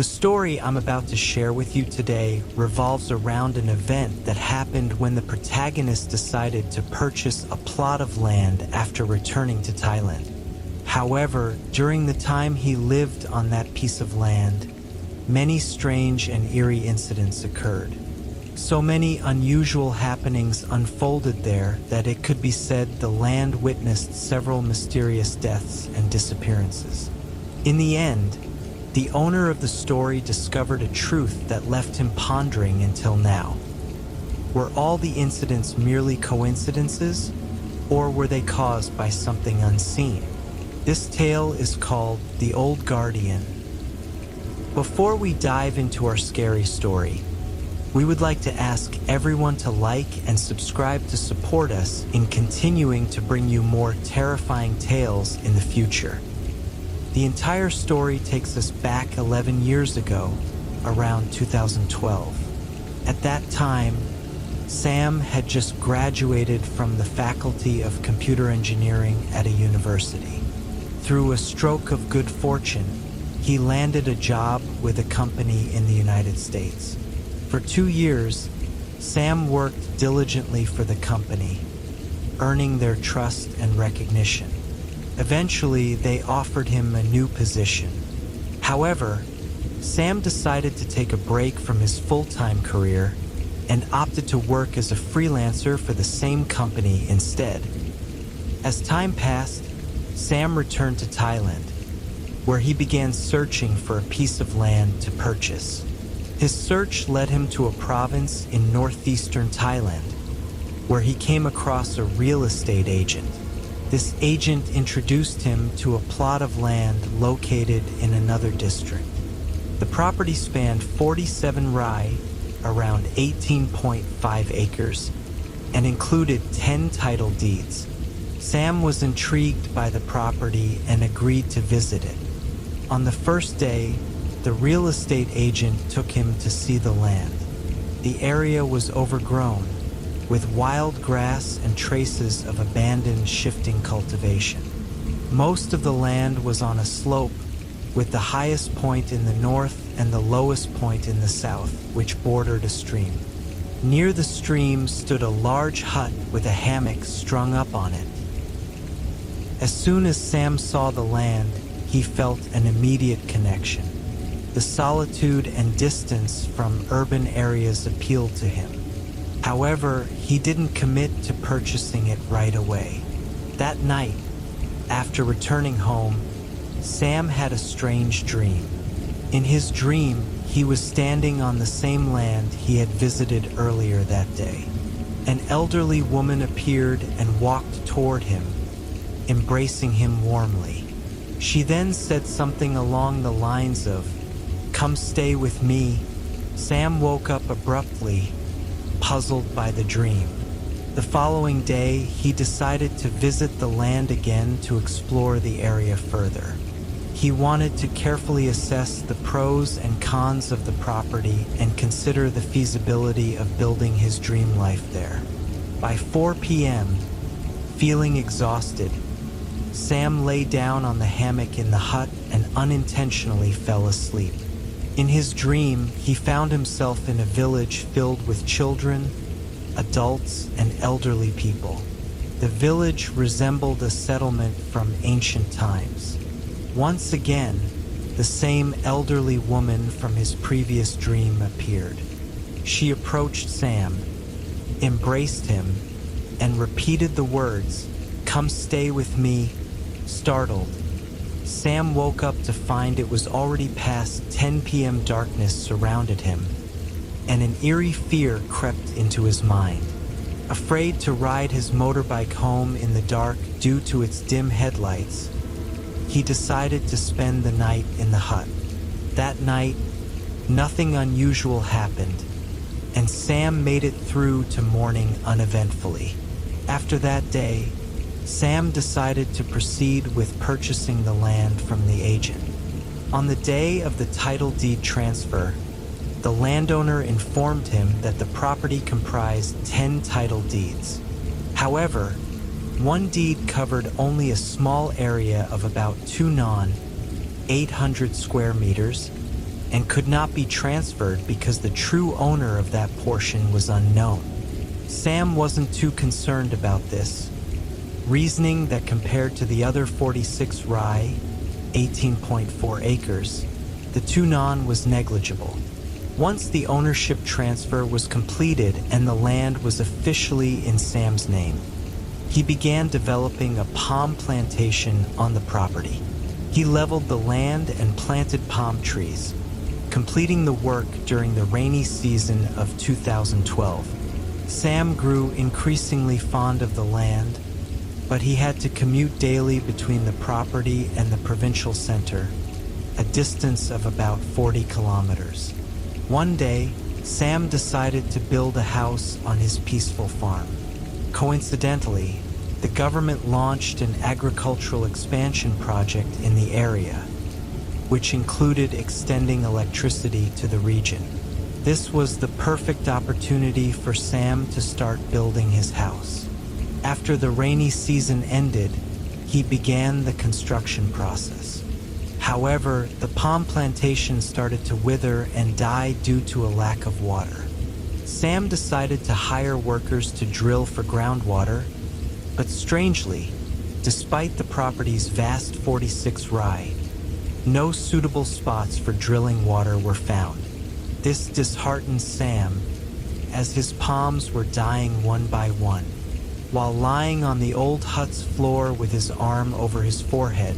The story I'm about to share with you today revolves around an event that happened when the protagonist decided to purchase a plot of land after returning to Thailand. However, during the time he lived on that piece of land, many strange and eerie incidents occurred. So many unusual happenings unfolded there that it could be said the land witnessed several mysterious deaths and disappearances. In the end, the owner of the story discovered a truth that left him pondering until now. Were all the incidents merely coincidences, or were they caused by something unseen? This tale is called The Old Guardian. Before we dive into our scary story, we would like to ask everyone to like and subscribe to support us in continuing to bring you more terrifying tales in the future. The entire story takes us back 11 years ago, around 2012. At that time, Sam had just graduated from the Faculty of Computer Engineering at a university. Through a stroke of good fortune, he landed a job with a company in the United States. For 2 years, Sam worked diligently for the company, earning their trust and recognition. Eventually, they offered him a new position. However, Sam decided to take a break from his full-time career and opted to work as a freelancer for the same company instead. As time passed, Sam returned to Thailand, where he began searching for a piece of land to purchase. His search led him to a province in northeastern Thailand, where he came across a real estate agent. This agent introduced him to a plot of land located in another district. The property spanned 47 rai, around 18.5 acres, and included 10 title deeds. Sam was intrigued by the property and agreed to visit it. On the first day, the real estate agent took him to see the land. The area was overgrown, with wild grass and traces of abandoned shifting cultivation. Most of the land was on a slope, with the highest point in the north and the lowest point in the south, which bordered a stream. Near the stream stood a large hut with a hammock strung up on it. As soon as Sam saw the land, he felt an immediate connection. The solitude and distance from urban areas appealed to him. However, he didn't commit to purchasing it right away. That night, after returning home, Sam had a strange dream. In his dream, he was standing on the same land he had visited earlier that day. An elderly woman appeared and walked toward him, embracing him warmly. She then said something along the lines of, "Come stay with me." Sam woke up abruptly, puzzled by the dream. The following day, he decided to visit the land again to explore the area further. He wanted to carefully assess the pros and cons of the property and consider the feasibility of building his dream life there. By 4 p.m., feeling exhausted, Sam lay down on the hammock in the hut and unintentionally fell asleep. In his dream, he found himself in a village filled with children, adults, and elderly people. The village resembled a settlement from ancient times. Once again, the same elderly woman from his previous dream appeared. She approached Sam, embraced him, and repeated the words, "Come stay with me." Startled, Sam woke up to find it was already past 10 p.m. Darkness surrounded him, and an eerie fear crept into his mind. Afraid to ride his motorbike home in the dark due to its dim headlights, he decided to spend the night in the hut. That night, nothing unusual happened, and Sam made it through to morning uneventfully. After that day, Sam decided to proceed with purchasing the land from the agent. On the day of the title deed transfer, the landowner informed him that the property comprised 10 title deeds. However, one deed covered only a small area of about 800 square meters, and could not be transferred because the true owner of that portion was unknown. Sam wasn't too concerned about this, reasoning that compared to the other 46 rai, 18.4 acres, the Tunan was negligible. Once the ownership transfer was completed and the land was officially in Sam's name, he began developing a palm plantation on the property. He leveled the land and planted palm trees, completing the work during the rainy season of 2012. Sam grew increasingly fond of the land, but he had to commute daily between the property and the provincial center, a distance of about 40 kilometers. One day, Sam decided to build a house on his peaceful farm. Coincidentally, the government launched an agricultural expansion project in the area, which included extending electricity to the region. This was the perfect opportunity for Sam to start building his house. After the rainy season ended, he began the construction process. However, the palm plantation started to wither and die due to a lack of water. Sam decided to hire workers to drill for groundwater, but strangely, despite the property's vast 46 rai, no suitable spots for drilling water were found. This disheartened Sam, as his palms were dying one by one. While lying on the old hut's floor with his arm over his forehead,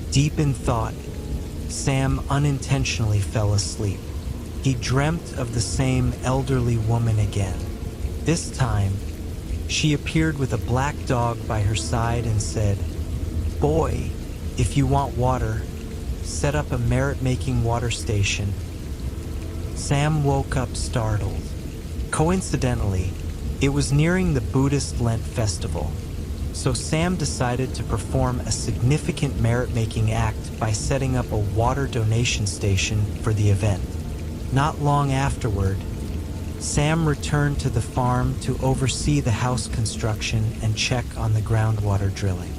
deep in thought, Sam unintentionally fell asleep. He dreamt of the same elderly woman again. This time, she appeared with a black dog by her side and said, "Boy, if you want water, set up a merit-making water station." Sam woke up startled. Coincidentally, it was nearing the Buddhist Lent festival, so Sam decided to perform a significant merit-making act by setting up a water donation station for the event. Not long afterward, Sam returned to the farm to oversee the house construction and check on the groundwater drilling.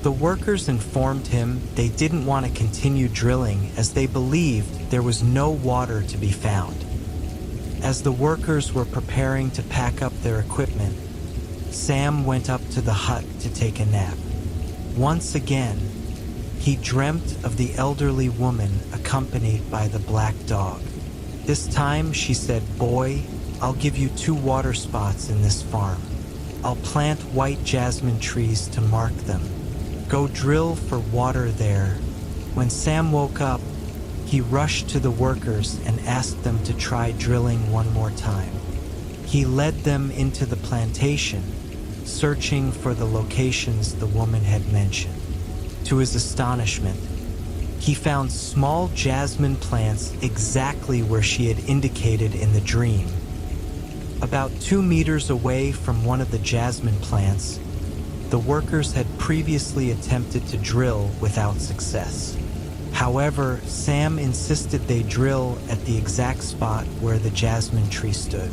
The workers informed him they didn't want to continue drilling as they believed there was no water to be found. As the workers were preparing to pack up their equipment, Sam went up to the hut to take a nap. Once again, he dreamt of the elderly woman accompanied by the black dog. This time she said, "Boy, I'll give you 2 water spots in this farm. I'll plant white jasmine trees to mark them. Go drill for water there." When Sam woke up, he rushed to the workers and asked them to try drilling one more time. He led them into the plantation, searching for the locations the woman had mentioned. To his astonishment, he found small jasmine plants exactly where she had indicated in the dream. About 2 meters away from one of the jasmine plants, the workers had previously attempted to drill without success. However, Sam insisted they drill at the exact spot where the jasmine tree stood.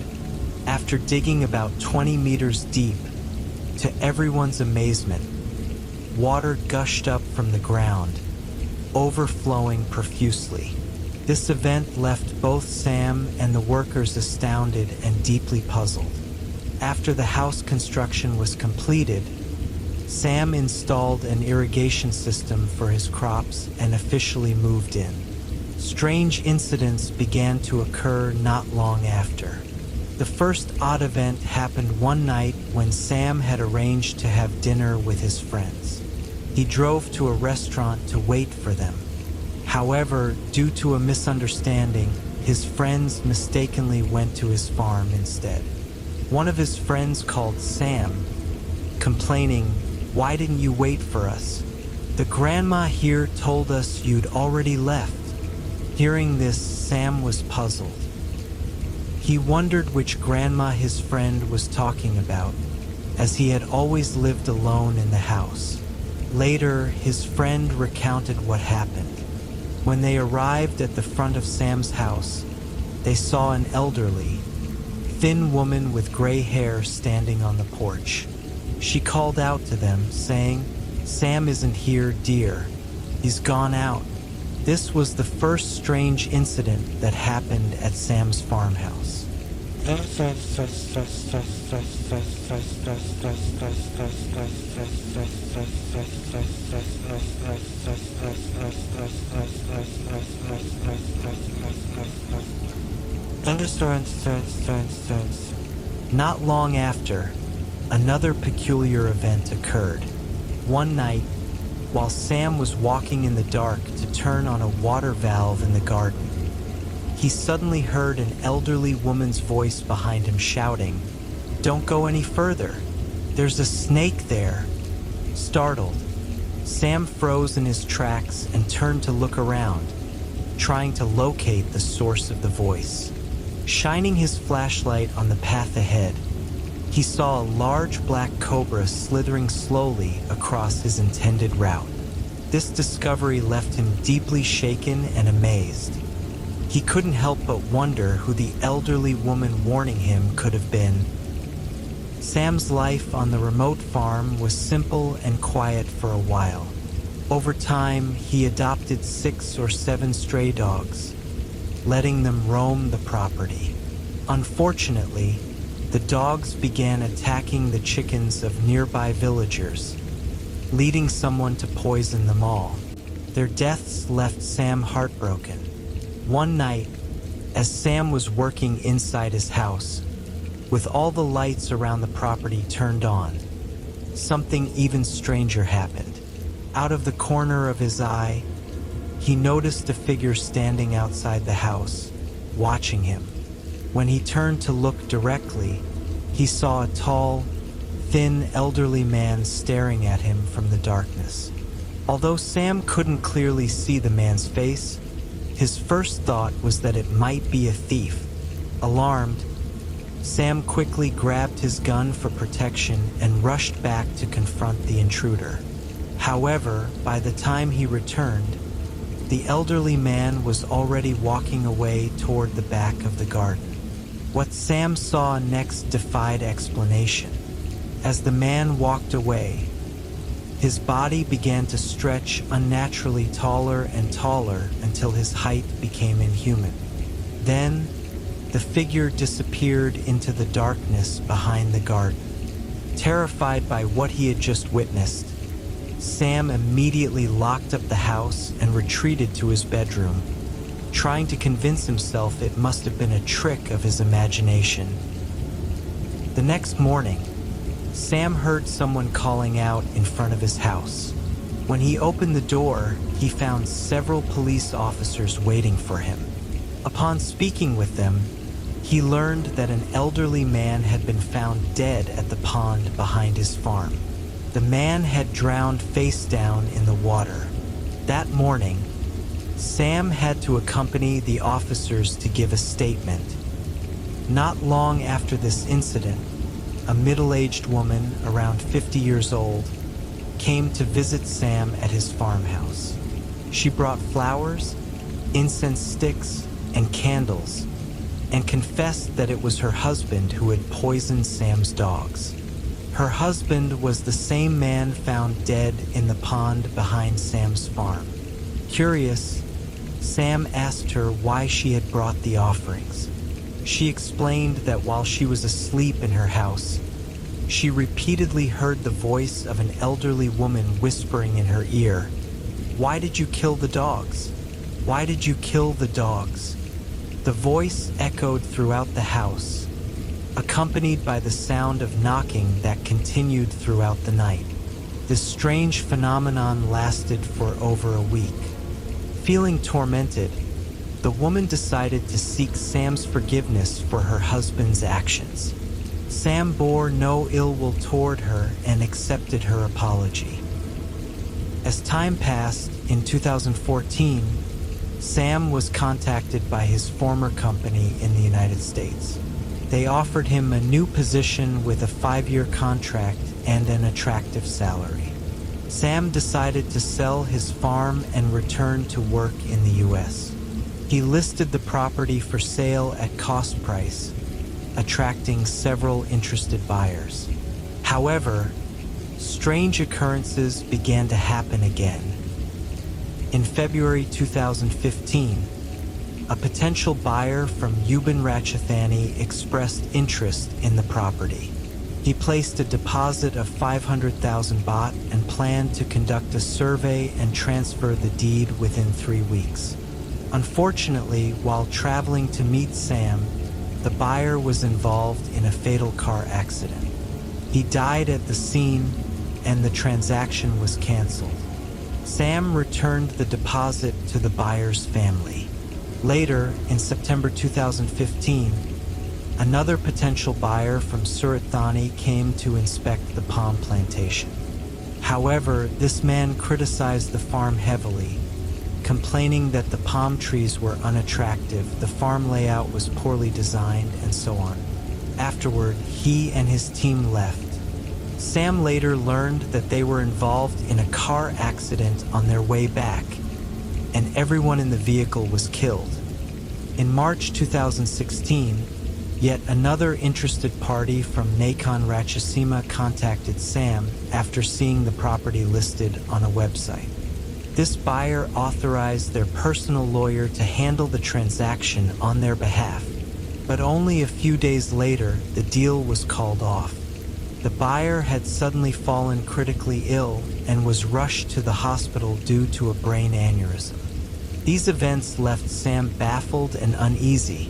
After digging about 20 meters deep, to everyone's amazement, water gushed up from the ground, overflowing profusely. This event left both Sam and the workers astounded and deeply puzzled. After the house construction was completed, Sam installed an irrigation system for his crops and officially moved in. Strange incidents began to occur not long after. The first odd event happened one night when Sam had arranged to have dinner with his friends. He drove to a restaurant to wait for them. However, due to a misunderstanding, his friends mistakenly went to his farm instead. One of his friends called Sam, complaining, "Why didn't you wait for us? The grandma here told us you'd already left." Hearing this, Sam was puzzled. He wondered which grandma his friend was talking about, as he had always lived alone in the house. Later, his friend recounted what happened. When they arrived at the front of Sam's house, they saw an elderly, thin woman with gray hair standing on the porch. She called out to them, saying, "Sam isn't here, dear. He's gone out." This was the first strange incident that happened at Sam's farmhouse. Not long after, another peculiar event occurred. One night, while Sam was walking in the dark to turn on a water valve in the garden, he suddenly heard an elderly woman's voice behind him shouting, "Don't go any further. There's a snake there." Startled, Sam froze in his tracks and turned to look around, trying to locate the source of the voice. Shining his flashlight on the path ahead, he saw a large black cobra slithering slowly across his intended route. This discovery left him deeply shaken and amazed. He couldn't help but wonder who the elderly woman warning him could have been. Sam's life on the remote farm was simple and quiet for a while. Over time, he adopted 6 or 7 stray dogs, letting them roam the property. Unfortunately, the dogs began attacking the chickens of nearby villagers, leading someone to poison them all. Their deaths left Sam heartbroken. One night, as Sam was working inside his house, with all the lights around the property turned on, something even stranger happened. Out of the corner of his eye, he noticed a figure standing outside the house, watching him. When he turned to look directly, he saw a tall, thin, elderly man staring at him from the darkness. Although Sam couldn't clearly see the man's face, his first thought was that it might be a thief. Alarmed, Sam quickly grabbed his gun for protection and rushed back to confront the intruder. However, by the time he returned, the elderly man was already walking away toward the back of the garden. What Sam saw next defied explanation. As the man walked away, his body began to stretch unnaturally taller and taller until his height became inhuman. Then, the figure disappeared into the darkness behind the garden. Terrified by what he had just witnessed, Sam immediately locked up the house and retreated to his bedroom, trying to convince himself it must have been a trick of his imagination. The next morning, Sam heard someone calling out in front of his house. When he opened the door, he found several police officers waiting for him. Upon speaking with them, he learned that an elderly man had been found dead at the pond behind his farm. The man had drowned face down in the water. That morning, Sam had to accompany the officers to give a statement. Not long after this incident, a middle-aged woman, around 50 years old, came to visit Sam at his farmhouse. She brought flowers, incense sticks, and candles, and confessed that it was her husband who had poisoned Sam's dogs. Her husband was the same man found dead in the pond behind Sam's farm. Curious, Sam asked her why she had brought the offerings. She explained that while she was asleep in her house, she repeatedly heard the voice of an elderly woman whispering in her ear, "Why did you kill the dogs? Why did you kill the dogs?" The voice echoed throughout the house, accompanied by the sound of knocking that continued throughout the night. This strange phenomenon lasted for over a week. Feeling tormented, the woman decided to seek Sam's forgiveness for her husband's actions. Sam bore no ill will toward her and accepted her apology. As time passed, in 2014, Sam was contacted by his former company in the United States. They offered him a new position with a 5-year contract and an attractive salary. Sam decided to sell his farm and return to work in the U.S. He listed the property for sale at cost price, attracting several interested buyers. However, strange occurrences began to happen again. In February 2015, a potential buyer from Ubin Ratchathani expressed interest in the property. He placed a deposit of 500,000 baht and planned to conduct a survey and transfer the deed within 3 weeks. Unfortunately, while traveling to meet Sam, the buyer was involved in a fatal car accident. He died at the scene, and the transaction was canceled. Sam returned the deposit to the buyer's family. Later, in September 2015, another potential buyer from Surat Thani came to inspect the palm plantation. However, this man criticized the farm heavily, complaining that the palm trees were unattractive, the farm layout was poorly designed, and so on. Afterward, he and his team left. Sam later learned that they were involved in a car accident on their way back, and everyone in the vehicle was killed. In March 2016, yet another interested party from Nakhon Ratchasima contacted Sam after seeing the property listed on a website. This buyer authorized their personal lawyer to handle the transaction on their behalf, but only a few days later, the deal was called off. The buyer had suddenly fallen critically ill and was rushed to the hospital due to a brain aneurysm. These events left Sam baffled and uneasy,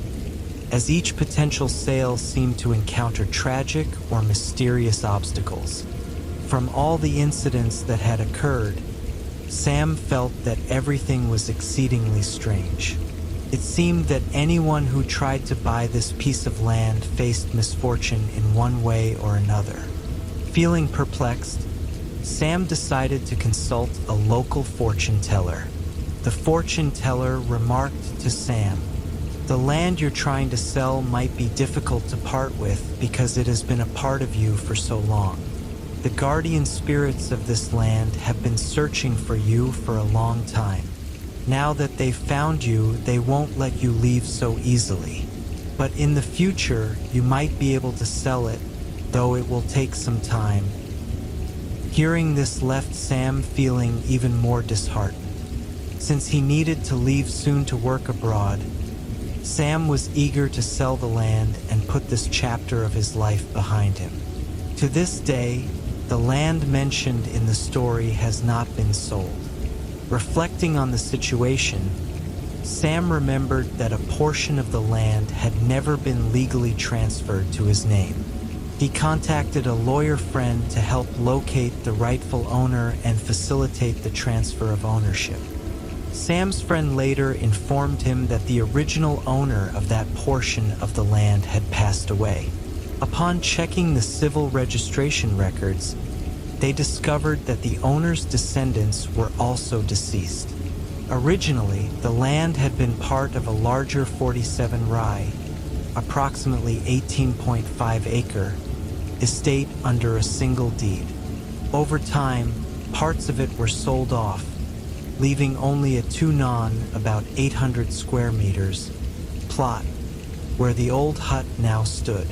as each potential sale seemed to encounter tragic or mysterious obstacles. From all the incidents that had occurred, Sam felt that everything was exceedingly strange. It seemed that anyone who tried to buy this piece of land faced misfortune in one way or another. Feeling perplexed, Sam decided to consult a local fortune teller. The fortune teller remarked to Sam, "The land you're trying to sell might be difficult to part with because it has been a part of you for so long. The guardian spirits of this land have been searching for you for a long time. Now that they've found you, they won't let you leave so easily. But in the future, you might be able to sell it, though it will take some time." Hearing this left Sam feeling even more disheartened. Since he needed to leave soon to work abroad, Sam was eager to sell the land and put this chapter of his life behind him. To this day, the land mentioned in the story has not been sold. Reflecting on the situation, Sam remembered that a portion of the land had never been legally transferred to his name. He contacted a lawyer friend to help locate the rightful owner and facilitate the transfer of ownership. Sam's friend later informed him that the original owner of that portion of the land had passed away. Upon checking the civil registration records, they discovered that the owner's descendants were also deceased. Originally, the land had been part of a larger 47 rai, approximately 18.5 acre, estate under a single deed. Over time, parts of it were sold off, leaving only a 2-non, about 800 square meters, plot, where the old hut now stood.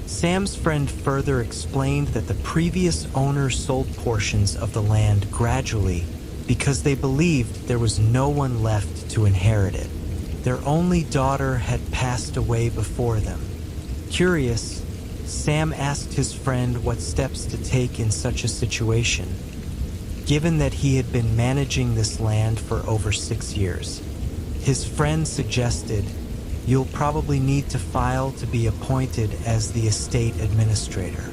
Sam's friend further explained that the previous owner sold portions of the land gradually because they believed there was no one left to inherit it. Their only daughter had passed away before them. Curious, Sam asked his friend what steps to take in such a situation, given that he had been managing this land for over 6 years. His friend suggested, "You'll probably need to file to be appointed as the estate administrator."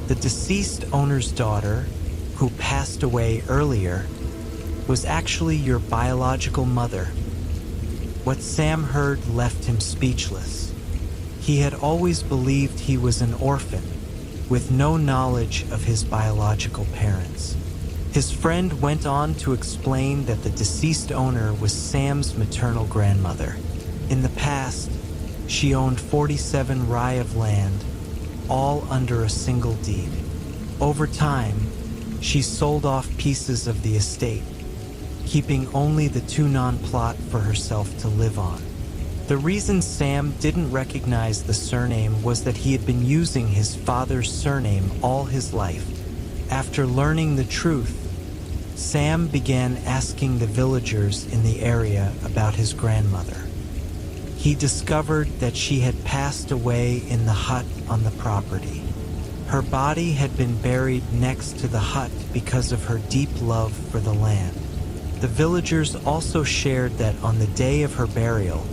The deceased owner's daughter, who passed away earlier, was actually your biological mother. What Sam heard left him speechless. He had always believed he was an orphan, with no knowledge of his biological parents. His friend went on to explain that the deceased owner was Sam's maternal grandmother. In the past, she owned 47 rai of land, all under a single deed. Over time, she sold off pieces of the estate, keeping only the 2-non plot for herself to live on. The reason Sam didn't recognize the surname was that he had been using his father's surname all his life. After learning the truth, Sam began asking the villagers in the area about his grandmother. He discovered that she had passed away in the hut on the property. Her body had been buried next to the hut because of her deep love for the land. The villagers also shared that on the day of her burial,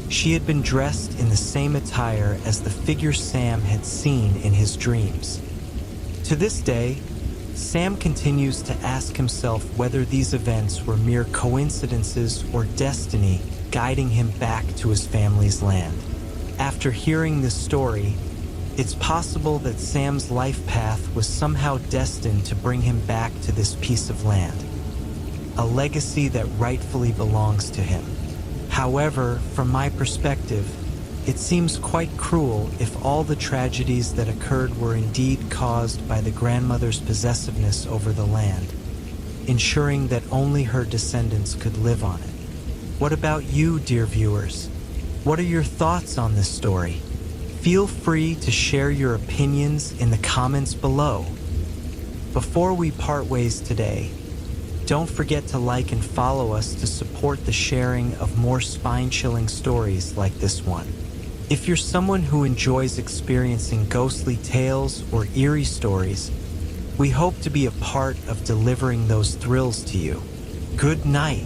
she had been dressed in the same attire as the figure Sam had seen in his dreams. To this day, Sam continues to ask himself whether these events were mere coincidences or destiny guiding him back to his family's land. After hearing this story, it's possible that Sam's life path was somehow destined to bring him back to this piece of land, a legacy that rightfully belongs to him. However, from my perspective, it seems quite cruel if all the tragedies that occurred were indeed caused by the grandmother's possessiveness over the land, ensuring that only her descendants could live on it. What about you, dear viewers? What are your thoughts on this story? Feel free to share your opinions in the comments below. Before we part ways today, don't forget to like and follow us to support the sharing of more spine-chilling stories like this one. If you're someone who enjoys experiencing ghostly tales or eerie stories, we hope to be a part of delivering those thrills to you. Good night.